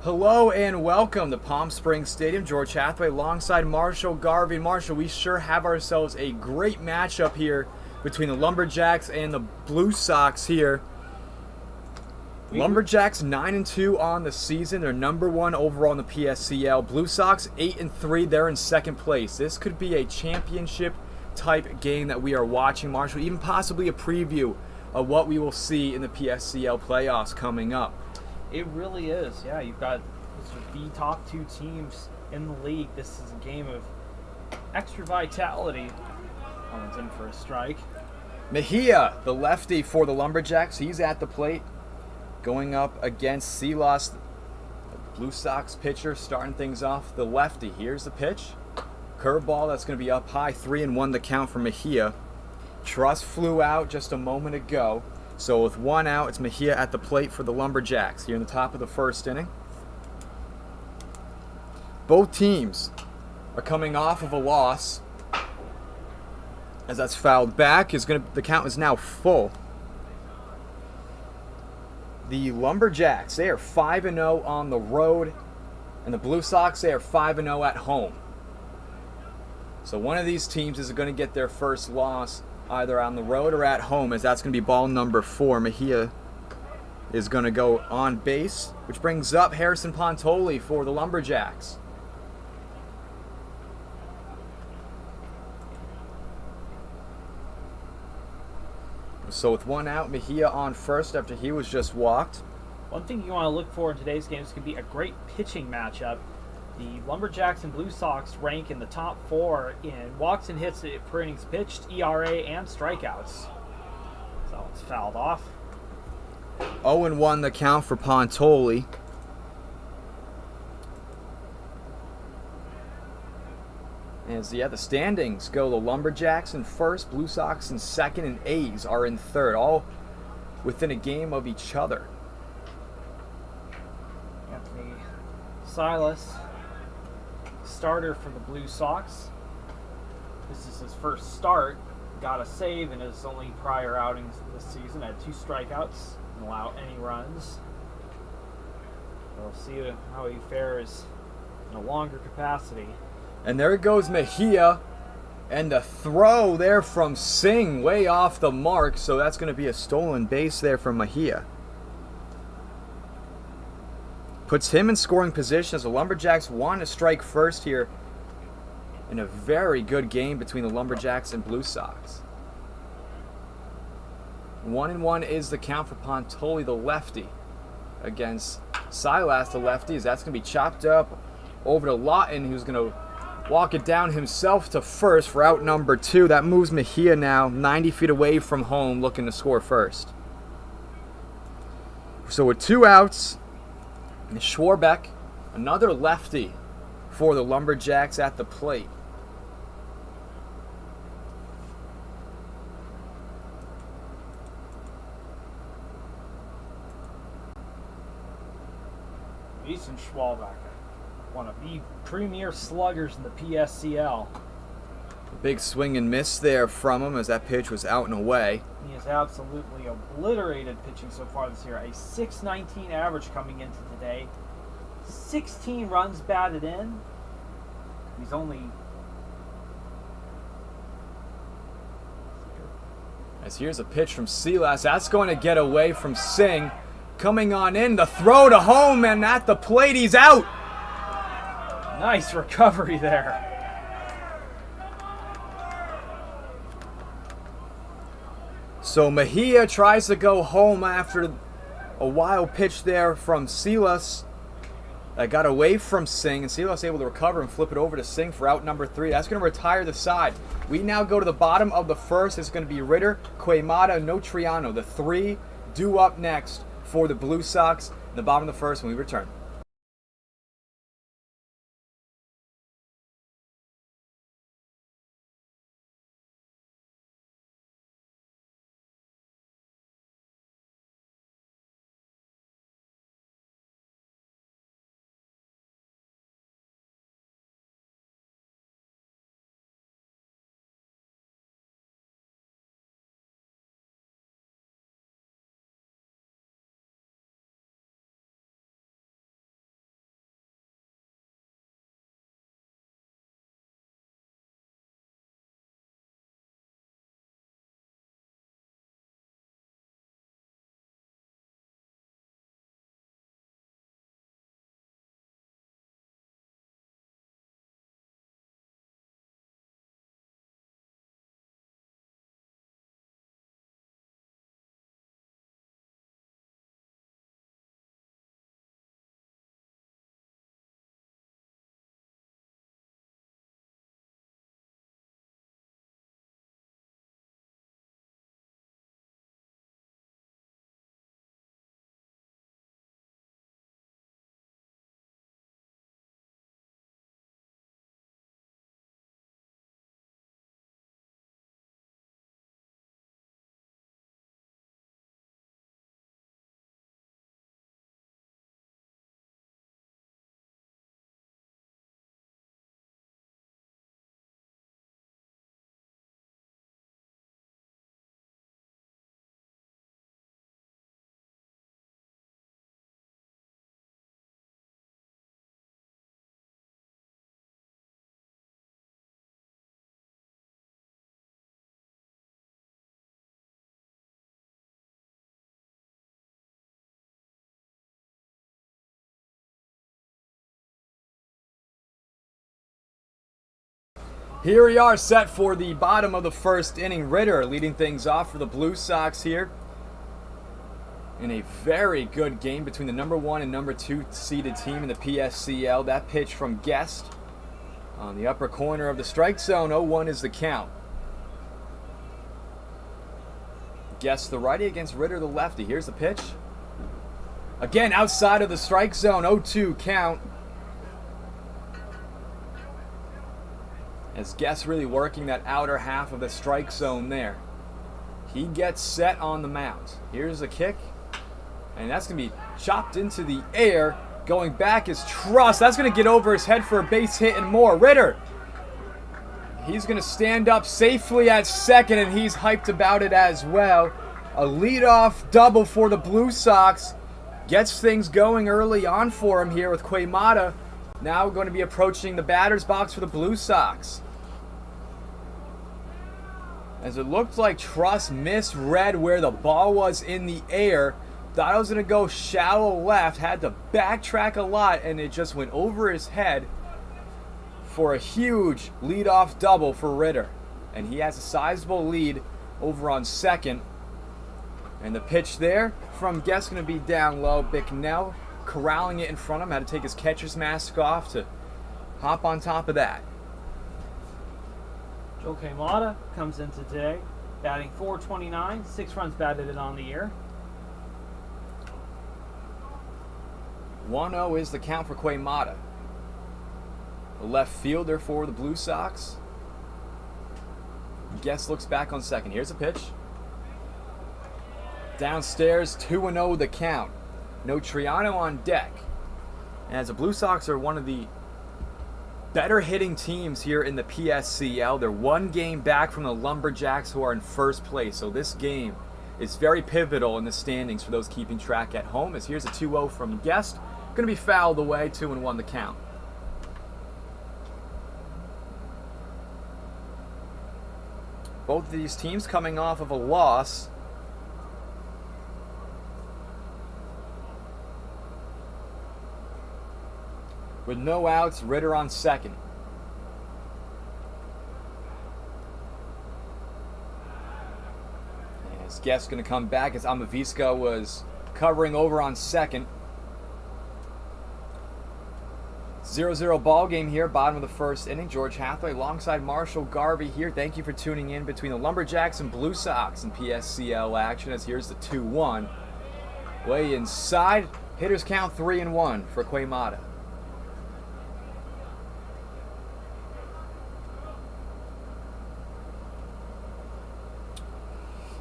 Hello and welcome to Palm Springs Stadium. George Hathaway alongside Marshall Garvey. Marshall, we sure have ourselves a great matchup here between the Lumberjacks and the Blue Sox here. Lumberjacks 9-2 on the season. They're #1 overall in the PSCL. Blue Sox 8-3. They're in second place. This could be a championship type game that we are watching, Marshall. Even possibly a preview of what we will see in the PSCL playoffs coming up. It really is. Yeah, you've got the top two teams in the league. This is a game of extra vitality. One's in for a strike. Mejia, the lefty for the Lumberjacks, he's at the plate going up against Silas, the Blue Sox pitcher, starting things off. The lefty, here's the pitch. Curveball that's going to be up high, 3-1 the count for Mejia. Truss flew out just a moment ago. So with one out, it's Mejia at the plate for the Lumberjacks here in the top of the first inning. Both teams are coming off of a loss. As that's fouled back, the count is now full. The Lumberjacks, they are 5-0 on the road, and the Blue Sox, they are 5-0 at home. So one of these teams is going to get their first loss either on the road or at home, as that's going to be ball number 4. Mejia is going to go on base, which brings up Harrison Pontoli for the Lumberjacks. So with one out, Mejia on first after he was just walked. One thing you want to look for in today's game is going to be a great pitching matchup. The Lumberjacks and Blue Sox rank in the top 4 in walks and hits per innings pitched, ERA, and strikeouts. So it's fouled off. 0-1 the count for Pontoli. As the standings go, the Lumberjacks in first, Blue Sox in second, and A's are in third, all within a game of each other. Anthony Silas, starter for the Blue Sox. This is his first start. Got a save in his only prior outings this season. Had 2 strikeouts, didn't allow any runs. We'll see how he fares in a longer capacity. And there goes Mejia, and the throw there from Singh way off the mark, so that's going to be a stolen base there from Mejia. Puts him in scoring position as the Lumberjacks want to strike first here in a very good game between the Lumberjacks and Blue Sox. 1-1 is the count for Pontoli, the lefty, against Silas, the lefty, as that's going to be chopped up over to Lawton, who's going to walk it down himself to first for out number 2. That moves Mejia now 90 feet away from home, looking to score first. So with 2 outs, Schwarbeck, another lefty for the Lumberjacks at the plate. Jason Schwalbach, one of the premier sluggers in the PSCL. A big swing and miss there from him as that pitch was out and away. He has absolutely obliterated pitching so far this year. A .619 average coming into today. 16 runs batted in. He's only... As here's a pitch from Silas. That's going to get away from Singh. Coming on in, the throw to home, and at the plate, he's out. Nice recovery there. So Mejia tries to go home after a wild pitch there from Silas that got away from Singh, and Silas able to recover and flip it over to Singh for out number 3. That's going to retire the side. We now go to the bottom of the first. It's going to be Ritter, Quaimada, Notriano. The 3 due up next for the Blue Sox in the bottom of the first when we return. Here we are set for the bottom of the first inning. Ritter leading things off for the Blue Sox here in a very good game between the number 1 and number 2 seeded team in the PSCL. That pitch from Guest on the upper corner of the strike zone. 0-1 is the count. Guest the righty against Ritter the lefty. Here's the pitch. Again outside of the strike zone. 0-2 count. As Guest really working that outer half of the strike zone there. He gets set on the mound. Here's a kick. And that's going to be chopped into the air. Going back is Truss. That's going to get over his head for a base hit and more. Ritter. He's going to stand up safely at second, and he's hyped about it as well. A leadoff double for the Blue Sox. Gets things going early on for him here with Quaymata. Now going to be approaching the batter's box for the Blue Sox. As it looked like Truss misread where the ball was in the air. Thought it was going to go shallow left. Had to backtrack a lot, and it just went over his head for a huge leadoff double for Ritter. And he has a sizable lead over on second. And the pitch there from Guest going to be down low. Bicknell corralling it in front of him. Had to take his catcher's mask off to hop on top of that. Joel Quaymata comes in today, batting .429, 6 runs batted in on the year. 1-0 is the count for Quaymata. The left fielder for the Blue Sox. Guest looks back on second. Here's a pitch. Downstairs, 2-0 the count. No Triano on deck. As the Blue Sox are one of the better hitting teams here in the PSCL. They're one game back from the Lumberjacks, who are in first place. So this game is very pivotal in the standings for those keeping track at home. As here's a 2-0 from Guest. Going to be fouled away, 2-1 the count. Both of these teams coming off of a loss. With no outs, Ritter on second. As Guest going to come back as Amavisca was covering over on second. 0-0 ball game here, bottom of the first inning. George Hathaway alongside Marshall Garvey here. Thank you for tuning in between the Lumberjacks and Blue Sox in PSCL action. As here's the 2-1. Way inside. Hitters count 3-1 for Quaymata.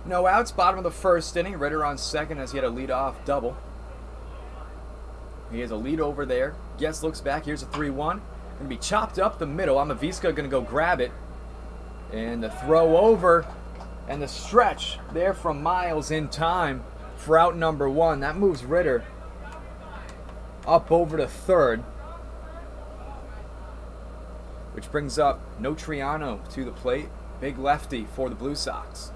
No outs, bottom of the first inning. Ritter on second as he had a leadoff double. He has a lead over there. Guest looks back. Here's a 3-1. Going to be chopped up the middle. Amavisca going to go grab it. And the throw over. And the stretch there from Miles in time for out number 1. That moves Ritter up over to third. Which brings up Notriano to the plate. Big lefty for the Blue Sox.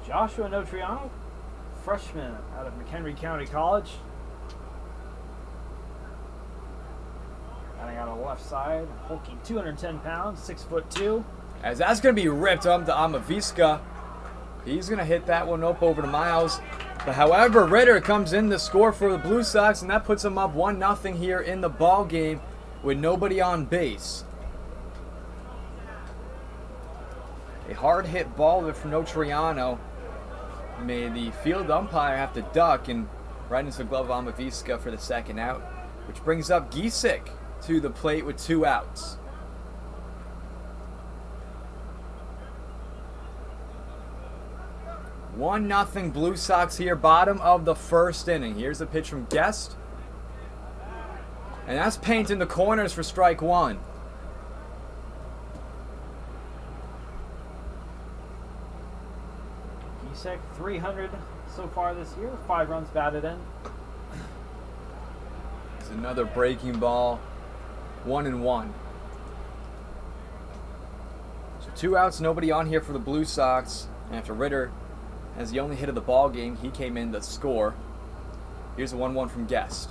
Joshua Notriano, freshman out of McHenry County College. Batting out on the left side, hulking 210 pounds, 6'2". As that's going to be ripped up to Amavisca. He's going to hit that one up over to Miles. But however, Ritter comes in to score for the Blue Sox, and that puts them up 1-0 here in the ball game with nobody on base. A hard hit ball there from Notriano. Made the field umpire have to duck and right into the glove of Amavisca for the second out, which brings up Gisick to the plate with 2 outs. One nothing Blue Sox here, bottom of the first inning. Here's the pitch from Guest. And that's painting the corners for strike 1. Gisick, 300 so far this year, 5 runs batted in. It's another breaking ball, 1-1. So 2 outs, nobody on here for the Blue Sox. And after Ritter has the only hit of the ball game, he came in to score. Here's a 1-1 from Guest.